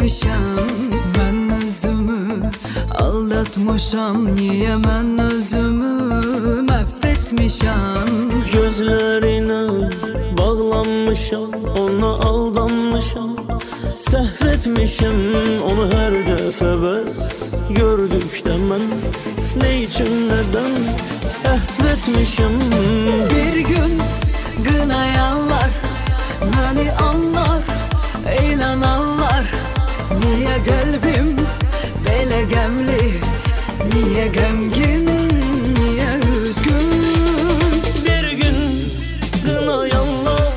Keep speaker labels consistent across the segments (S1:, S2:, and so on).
S1: affetmişəm. Mən özümü aldatmışam, niye mən özümü affetmişəm.
S2: Gözlerine bağlanmışam, ona aldanmışam, səhv etmişim onu her dəfə bəs gördükdə mən ne için neden əhv etmişim.
S1: Bir gün qınayanlar məni anlar, inananlar. Niye qəlbim belə qəmli, niye qəmgin, niye üzgün?
S2: Bir gün qınayanlar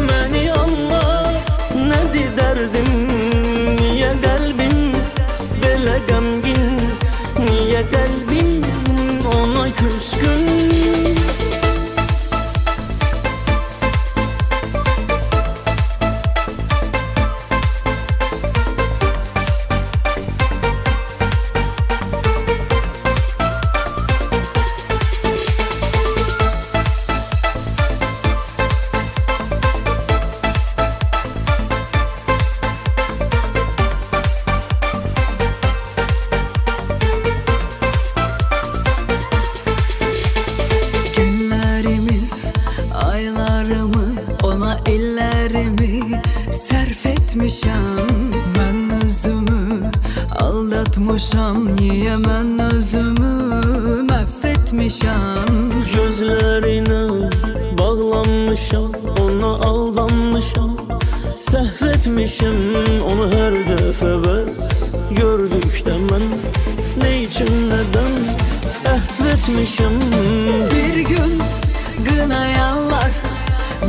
S2: məni anlar, nədir dərdim, niye qəlbim belə qəmgin, niye qəlbim ona küskün?
S1: Ona ellerimi sərf etmişəm. Mən özümü aldatmışam, niye mən özümü məhv etmişəm.
S2: Gözlerine bağlanmışam, ona aldanmışam, səhv etmişim onu her dəfə bəs gördükdə mən ne için neden əhv etmişim.
S1: Bir gün qınayanlar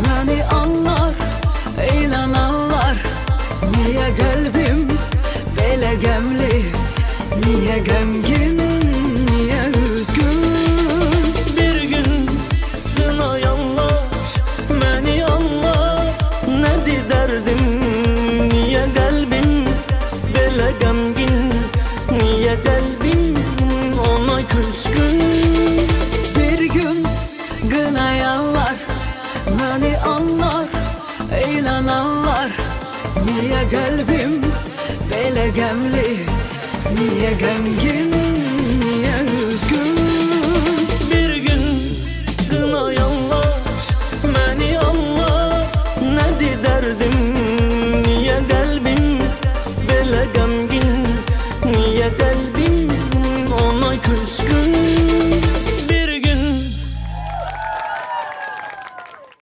S1: məni anlar, inananlar. Niye qəlbim belə qəmli, niye qəmgin, niye üzgün?
S2: Bir gün qınayanlar məni anlar, nədir dərdim, niye qəlbim belə qəmgin, niye qəlbim ona küskün?
S1: Bir gün qınayanlar məni anlar, inananlar. Niye qəlbim belə qəmli, niye qəmgin, niye üzgün?
S2: Bir gün qınayanlar məni anlar, nədir dərdim, niye qəlbim belə qəmgin, niye qəlbim